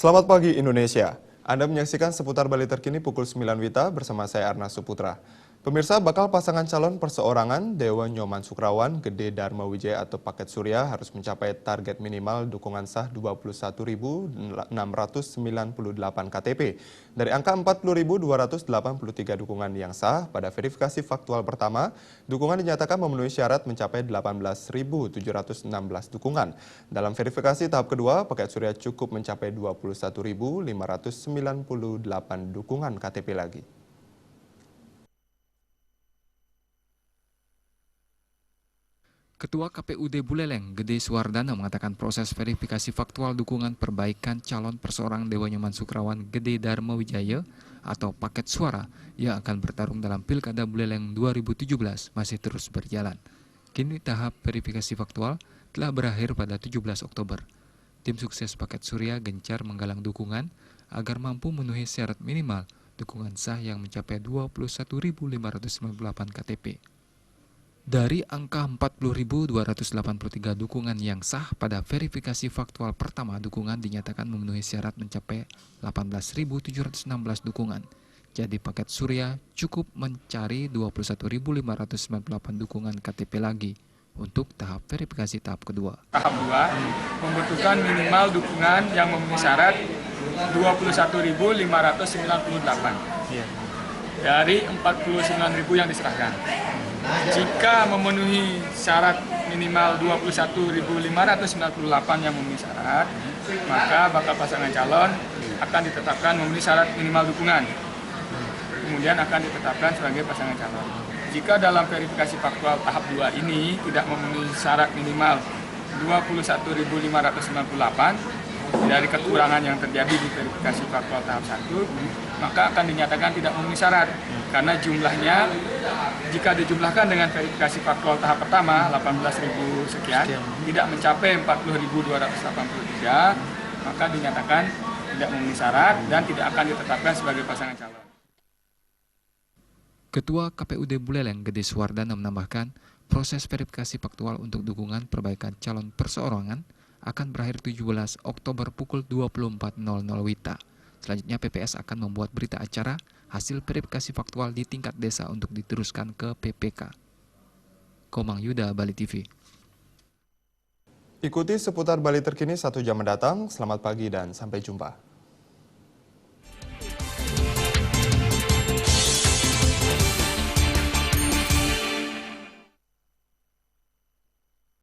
Selamat pagi Indonesia. Anda menyaksikan seputar Bali terkini pukul 9 WITA bersama saya Arna Suputra. Pemirsa, bakal pasangan calon perseorangan Dewa Nyoman Sukrawan, Gede Dharma Wijaya atau Paket Surya harus mencapai target minimal dukungan sah 21.698 KTP. Dari angka 40.283 dukungan yang sah, pada verifikasi faktual pertama, dukungan dinyatakan memenuhi syarat mencapai 18.716 dukungan. Dalam verifikasi tahap kedua, Paket Surya cukup mencapai 21.598 dukungan KTP lagi. Ketua KPUD Buleleng, Gede Suwardana mengatakan proses verifikasi faktual dukungan perbaikan calon perseorang Dewa Nyoman Sukrawan Gede Dharma Wijaya atau paket suara yang akan bertarung dalam Pilkada Buleleng 2017 masih terus berjalan. Kini tahap verifikasi faktual telah berakhir pada 17 Oktober. Tim sukses Paket Surya gencar menggalang dukungan agar mampu memenuhi syarat minimal dukungan sah yang mencapai 21.598 KTP. Dari angka 40.283 dukungan yang sah pada verifikasi faktual pertama, dukungan dinyatakan memenuhi syarat mencapai 18.716 dukungan. Jadi Paket Surya cukup mencari 21.598 dukungan KTP lagi untuk tahap verifikasi tahap kedua. Tahap 2 membutuhkan minimal dukungan yang memenuhi syarat 21.598 dari 49.000 yang diserahkan. Jika memenuhi syarat minimal 21.598 yang memenuhi syarat, maka bakal pasangan calon akan ditetapkan memenuhi syarat minimal dukungan. Kemudian akan ditetapkan sebagai pasangan calon. Jika dalam verifikasi faktual tahap 2 ini tidak memenuhi syarat minimal 21.598 dari kekurangan yang terjadi di verifikasi faktual tahap 1, maka akan dinyatakan tidak memenuhi syarat karena jumlahnya jika dijumlahkan dengan verifikasi faktual tahap pertama 18.000 sekian tidak mencapai 40.283, maka dinyatakan tidak memenuhi syarat dan tidak akan ditetapkan sebagai pasangan calon. Ketua KPUD Buleleng Gede Suwardana menambahkan, proses verifikasi faktual untuk dukungan perbaikan calon perseorangan akan berakhir 17 Oktober pukul 24.00 WITA. Selanjutnya PPS akan membuat berita acara hasil verifikasi faktual di tingkat desa untuk diteruskan ke PPK. Komang Yuda, Bali TV. Ikuti seputar Bali terkini 1 jam mendatang. Selamat pagi dan sampai jumpa.